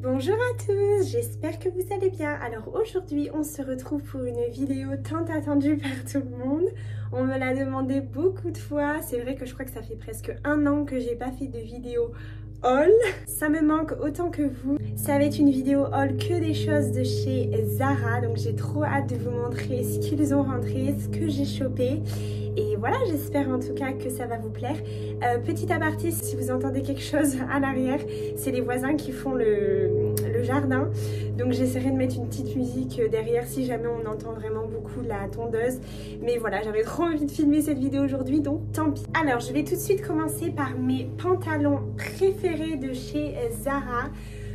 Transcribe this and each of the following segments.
Bonjour à tous, j'espère que vous allez bien. Alors aujourd'hui on se retrouve pour une vidéo tant attendue par tout le monde. On me l'a demandé beaucoup de fois, c'est vrai que je crois que ça fait presque un an que j'ai pas fait de vidéo haul. Ça me manque autant que vous. Ça va être une vidéo haul que des choses de chez Zara, donc j'ai trop hâte de vous montrer ce qu'ils ont rentré, ce que j'ai chopé. Et voilà, j'espère en tout cas que ça va vous plaire. Petit aparté, si vous entendez quelque chose à l'arrière, c'est les voisins qui font le jardin. Donc j'essaierai de mettre une petite musique derrière si jamais on entend vraiment beaucoup la tondeuse. Mais voilà, j'avais trop envie de filmer cette vidéo aujourd'hui, donc tant pis. Alors, je vais tout de suite commencer par mes pantalons préférés de chez Zara.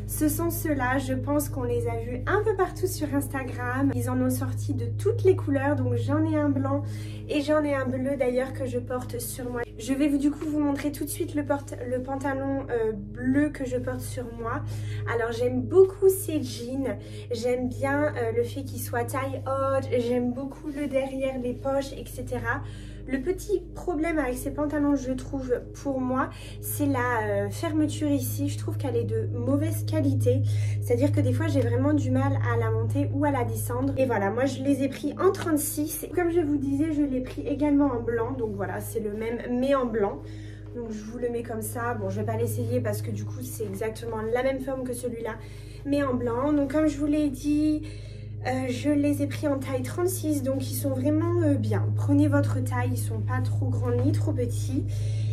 Ce sont ceux-là, je pense qu'on les a vus un peu partout sur Instagram. Ils en ont sorti de toutes les couleurs, donc j'en ai un blanc et j'en ai un bleu d'ailleurs que je porte sur moi. Je vais du coup vous montrer tout de suite le pantalon bleu que je porte sur moi. Alors j'aime beaucoup ces jeans, j'aime bien le fait qu'ils soient taille haute, j'aime beaucoup le derrière, les poches, etc. Le petit problème avec ces pantalons, je trouve, pour moi, c'est la fermeture ici. Je trouve qu'elle est de mauvaise qualité. C'est-à-dire que des fois, j'ai vraiment du mal à la monter ou à la descendre. Et voilà, moi, je les ai pris en 36. Comme je vous disais, je l'ai pris également en blanc. Donc voilà, c'est le même, mais en blanc. Donc je vous le mets comme ça. Bon, je vais pas l'essayer parce que du coup, c'est exactement la même forme que celui-là, mais en blanc. Donc comme je vous l'ai dit... je les ai pris en taille 36, donc ils sont vraiment bien. Prenez votre taille, ils sont pas trop grands ni trop petits.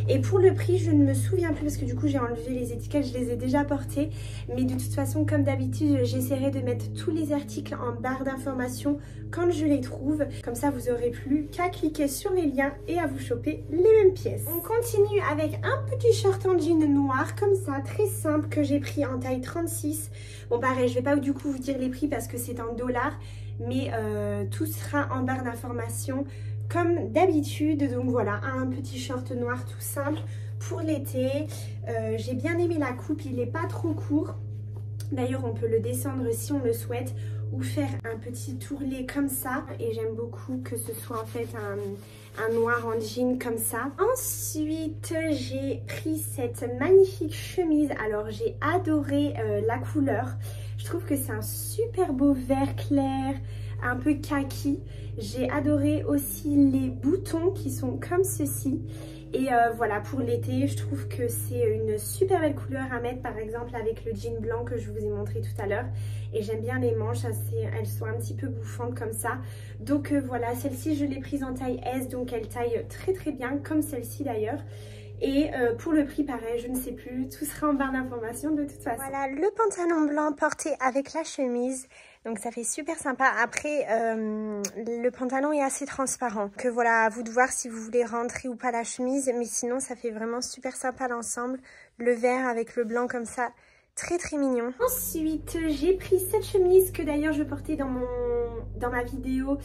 Et pour le prix, je ne me souviens plus parce que du coup j'ai enlevé les étiquettes, je les ai déjà portées. Mais de toute façon, comme d'habitude, j'essaierai de mettre tous les articles en barre d'informations quand je les trouve. Comme ça, vous aurez plus qu'à cliquer sur les liens et à vous choper les mêmes pièces. On continue avec un petit short en jean noir comme ça, très simple, que j'ai pris en taille 36. Bon pareil, je vais pas du coup vous dire les prix parce que c'est en dollars, mais tout sera en barre d'informations comme d'habitude. Donc voilà, un petit short noir tout simple pour l'été. J'ai bien aimé la coupe, il n'est pas trop court. D'ailleurs, on peut le descendre si on le souhaite ou faire un petit tourlet comme ça. Et j'aime beaucoup que ce soit en fait un noir en jean comme ça. Ensuite, j'ai pris cette magnifique chemise. Alors, j'ai adoré la couleur. Je trouve que c'est un super beau vert clair, un peu kaki. J'ai adoré aussi les boutons qui sont comme ceci. Et voilà, pour l'été, je trouve que c'est une super belle couleur à mettre, par exemple, avec le jean blanc que je vous ai montré tout à l'heure. Et j'aime bien les manches, elles sont un petit peu bouffantes comme ça. Donc voilà, celle-ci, je l'ai prise en taille S, donc elle taille très très bien, comme celle-ci d'ailleurs. Et pour le prix, pareil, je ne sais plus, tout sera en barre d'informations de toute façon. Voilà, le pantalon blanc porté avec la chemise. Donc ça fait super sympa. Après, le pantalon est assez transparent. Que voilà, à vous de voir si vous voulez rentrer ou pas la chemise. Mais sinon, ça fait vraiment super sympa l'ensemble. Le vert avec le blanc comme ça, très très mignon. Ensuite, j'ai pris cette chemise que d'ailleurs je portais dans ma vidéo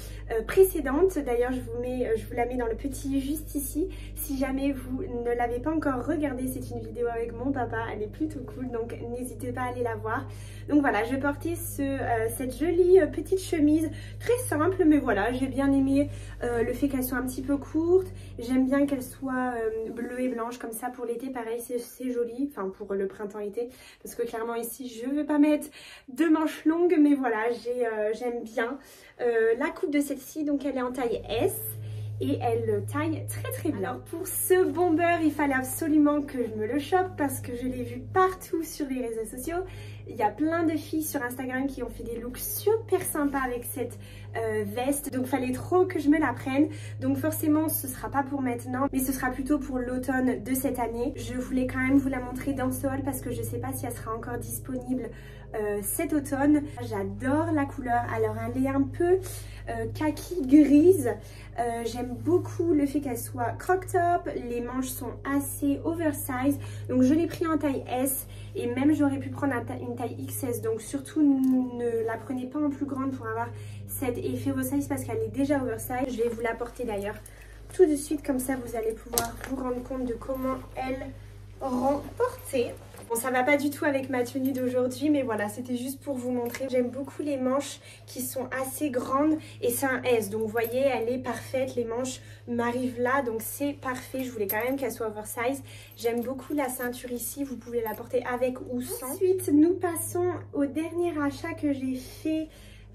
précédente. D'ailleurs, je vous la mets dans le petit juste ici. Si jamais vous ne l'avez pas encore regardée, c'est une vidéo avec mon papa. Elle est plutôt cool, donc n'hésitez pas à aller la voir. Donc voilà, je portais cette jolie petite chemise très simple, mais voilà, j'ai bien aimé le fait qu'elle soit un petit peu courte. J'aime bien qu'elle soit bleue et blanche comme ça pour l'été. Pareil, c'est joli, enfin pour le printemps-été, parce que clairement ici, je ne vais pas mettre de manches longues, mais voilà, j'aime bien. La coupe de celle-ci, donc elle est en taille S. Et elle taille très très bien. Alors pour ce bomber, il fallait absolument que je me le chope parce que je l'ai vu partout sur les réseaux sociaux. Il y a plein de filles sur Instagram qui ont fait des looks super sympas avec cette veste. Donc fallait trop que je me la prenne. Donc forcément ce sera pas pour maintenant, mais ce sera plutôt pour l'automne de cette année. Je voulais quand même vous la montrer dans ce haul parce que je sais pas si elle sera encore disponible cet automne. J'adore la couleur. Alors elle est un peu kaki grise. J'aime beaucoup le fait qu'elle soit crop top. Les manches sont assez oversize. Donc je l'ai pris en taille S. Et même j'aurais pu prendre une taille XS. Donc surtout ne la prenez pas en plus grande pour avoir cet effet oversize parce qu'elle est déjà oversize. Je vais vous la porter d'ailleurs tout de suite. Comme ça vous allez pouvoir vous rendre compte de comment elle rend portée. Bon, ça va pas du tout avec ma tenue d'aujourd'hui, mais voilà, c'était juste pour vous montrer. J'aime beaucoup les manches qui sont assez grandes et c'est un S. Donc vous voyez, elle est parfaite, les manches m'arrivent là, donc c'est parfait. Je voulais quand même qu'elle soit oversize. J'aime beaucoup la ceinture ici, vous pouvez la porter avec ou sans. Ensuite, nous passons au dernier achat que j'ai fait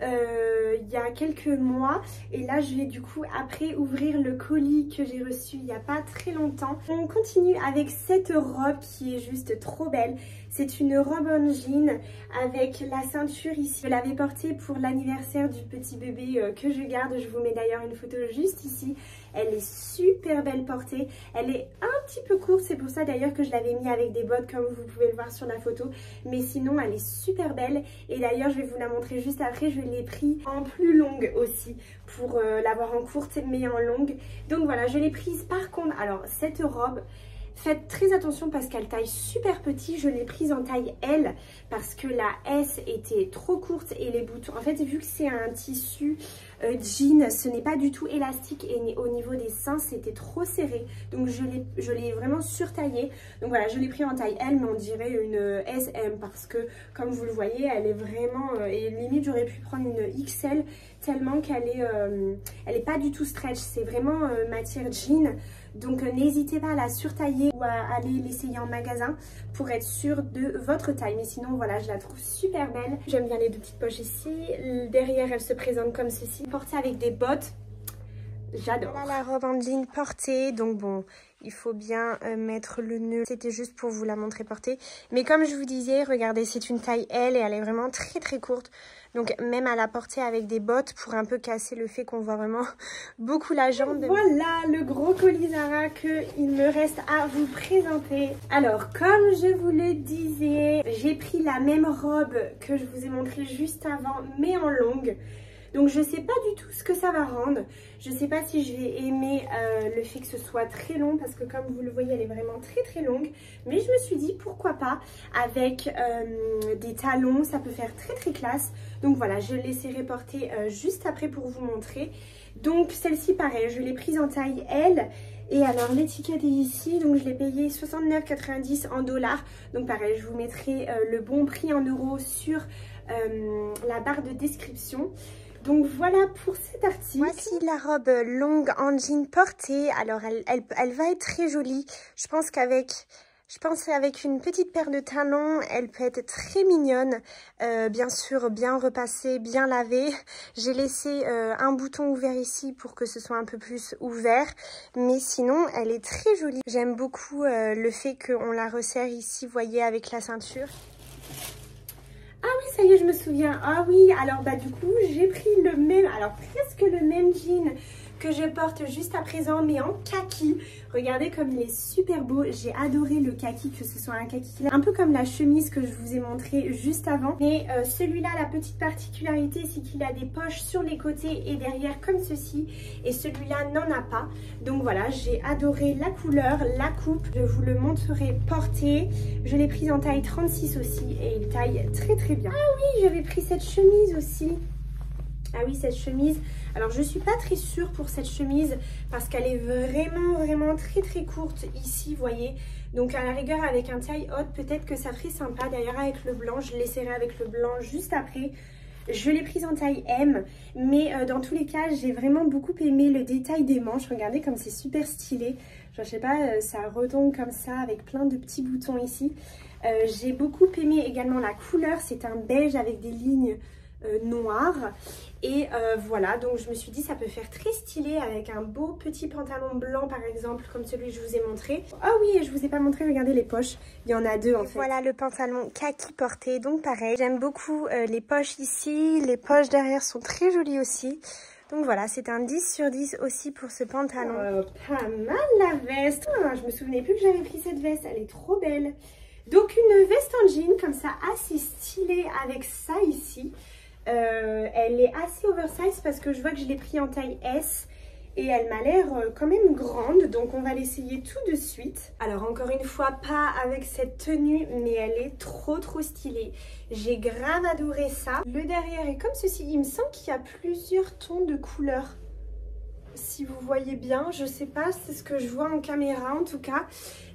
il y a quelques mois, et là je vais du coup après ouvrir le colis que j'ai reçu il n'y a pas très longtemps. On continue avec cette robe qui est juste trop belle. C'est une robe en jean avec la ceinture ici. Je l'avais portée pour l'anniversaire du petit bébé que je garde. Je vous mets d'ailleurs une photo juste ici. Elle est super belle portée. Elle est un petit peu courte, c'est pour ça d'ailleurs que je l'avais mis avec des bottes comme vous pouvez le voir sur la photo. Mais sinon elle est super belle, et d'ailleurs je vais vous la montrer juste après. Je l'ai pris en plus longue aussi pour l'avoir en courte mais en longue. Donc voilà, je l'ai prise. Par contre, alors cette robe, faites très attention parce qu'elle taille super petit. Je l'ai prise en taille L parce que la S était trop courte et les boutons, en fait vu que c'est un tissu jean, ce n'est pas du tout élastique, et au niveau des seins c'était trop serré, donc je l'ai vraiment surtaillé. Donc voilà, je l'ai pris en taille L, mais on dirait une SM parce que comme vous le voyez, elle est vraiment et limite j'aurais pu prendre une XL tellement qu'elle est elle est pas du tout stretch, c'est vraiment matière jean. Donc n'hésitez pas à la surtailler ou à aller l'essayer en magasin pour être sûr de votre taille. Mais sinon voilà, je la trouve super belle. J'aime bien les deux petites poches ici. Derrière, elle se présente comme ceci, portée avec des bottes. J'adore. Voilà la robe en jean portée. Donc bon, il faut bien mettre le nœud. C'était juste pour vous la montrer portée. Mais comme je vous disais, regardez, c'est une taille L et elle est vraiment très très courte. Donc même à la porter avec des bottes pour un peu casser le fait qu'on voit vraiment beaucoup la jambe. Voilà le gros colis Zara qu'il me reste à vous présenter. Alors comme je vous le disais, j'ai pris la même robe que je vous ai montré juste avant mais en longue. Donc je sais pas du tout ce que ça va rendre. Je sais pas si je vais aimer le fait que ce soit très long, parce que comme vous le voyez, elle est vraiment très très longue. Mais je me suis dit pourquoi pas avec des talons, ça peut faire très très classe. Donc voilà, je l'essaierai porter juste après pour vous montrer. Donc celle-ci pareil, je l'ai prise en taille L. Et alors l'étiquette est ici, donc je l'ai payé 69,90 en dollars. Donc pareil, je vous mettrai le bon prix en euros sur la barre de description. Donc voilà pour cet article. Voici la robe longue en jean portée. Alors elle va être très jolie. Je pense qu'avec une petite paire de talons, elle peut être très mignonne. Bien sûr, bien repassée, bien lavée. J'ai laissé un bouton ouvert ici pour que ce soit un peu plus ouvert. Mais sinon, elle est très jolie. J'aime beaucoup le fait qu'on la resserre ici, vous voyez, avec la ceinture. Ah oui, ça y est, je me souviens. Ah oui, alors bah du coup, j'ai pris le même, alors presque le même jean que je porte juste à présent, mais en kaki. Regardez comme il est super beau. J'ai adoré le kaki, que ce soit un kaki un peu comme la chemise que je vous ai montré juste avant. Mais celui-là, la petite particularité, c'est qu'il a des poches sur les côtés et derrière comme ceci. Et celui-là n'en a pas. Donc voilà, j'ai adoré la couleur, la coupe. Je vous le montrerai porté. Je l'ai prise en taille 36 aussi et il taille très très bien. Ah oui, j'avais pris cette chemise aussi. Ah oui, cette chemise. Alors je suis pas très sûre pour cette chemise parce qu'elle est vraiment très très courte ici, vous voyez. Donc à la rigueur avec un taille haute, peut-être que ça ferait sympa. D'ailleurs avec le blanc, je l'essaierai avec le blanc juste après. Je l'ai prise en taille M, mais dans tous les cas, j'ai vraiment beaucoup aimé le détail des manches. Regardez comme c'est super stylé. Genre, je sais pas, ça retombe comme ça avec plein de petits boutons ici. J'ai beaucoup aimé également la couleur. C'est un beige avec des lignes noires. Et voilà, donc je me suis dit ça peut faire très stylé avec un beau petit pantalon blanc par exemple, comme celui que je vous ai montré. Ah oui, et je vous ai pas montré, regardez les poches, il y en a deux en fait. Voilà le pantalon kaki porté, donc pareil. J'aime beaucoup les poches ici, les poches derrière sont très jolies aussi. Donc voilà, c'est un 10 sur 10 aussi pour ce pantalon. Pas mal la veste. Oh, je me souvenais plus que j'avais pris cette veste, elle est trop belle. Donc une veste en jean comme ça, assez stylée avec ça ici. Elle est assez oversize parce que je vois que je l'ai pris en taille S et elle m'a l'air quand même grande, donc on va l'essayer tout de suite. Alors encore une fois, pas avec cette tenue, mais elle est trop stylée. J'ai grave adoré ça. Le derrière est comme ceci, il me semble qu'il y a plusieurs tons de couleurs. si vous voyez bien, je sais pas, c'est ce que je vois en caméra en tout cas,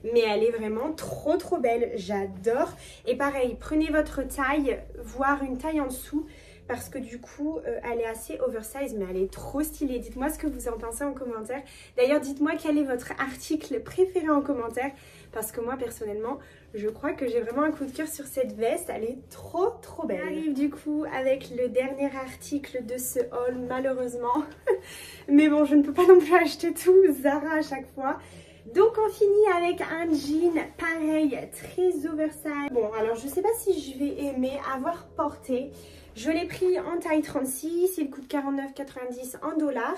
mais elle est vraiment trop belle, j'adore. Et pareil, prenez votre taille, voire une taille en dessous, parce que du coup elle est assez oversize, mais elle est trop stylée. Dites-moi ce que vous en pensez en commentaire. D'ailleurs dites-moi quel est votre article préféré en commentaire, parce que moi personnellement je crois que j'ai vraiment un coup de cœur sur cette veste, elle est trop belle. On arrive du coup avec le dernier article de ce haul malheureusement, mais bon je ne peux pas non plus acheter tout Zara à chaque fois. Donc on finit avec un jean pareil, très oversize. Bon alors je sais pas si je vais aimer avoir porté. Je l'ai pris en taille 36, il coûte 49,90 en dollars.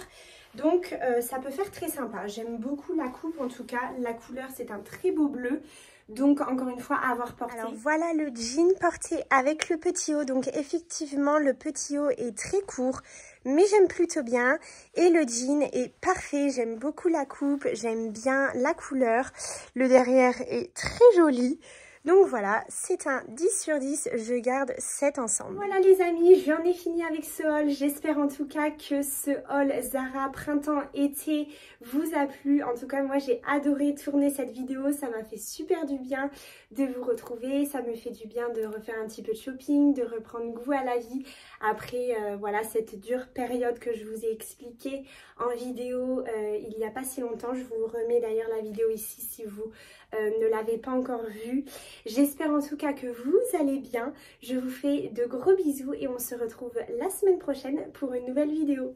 Donc ça peut faire très sympa. J'aime beaucoup la coupe en tout cas. La couleur c'est un très beau bleu. Donc encore une fois à avoir porté. Alors voilà le jean porté avec le petit haut. Donc effectivement le petit haut est très court, mais j'aime plutôt bien. Et le jean est parfait. J'aime beaucoup la coupe, j'aime bien la couleur. Le derrière est très joli. Donc voilà, c'est un 10 sur 10, je garde 7 ensemble. Voilà les amis, j'en ai fini avec ce haul. J'espère en tout cas que ce haul Zara printemps-été vous a plu. En tout cas, moi j'ai adoré tourner cette vidéo, ça m'a fait super du bien de vous retrouver. Ça me fait du bien de refaire un petit peu de shopping, de reprendre goût à la vie. Après, voilà, cette dure période que je vous ai expliquée en vidéo il n'y a pas si longtemps. Je vous remets d'ailleurs la vidéo ici si vous ne l'avez pas encore vue. J'espère en tout cas que vous allez bien. Je vous fais de gros bisous et on se retrouve la semaine prochaine pour une nouvelle vidéo.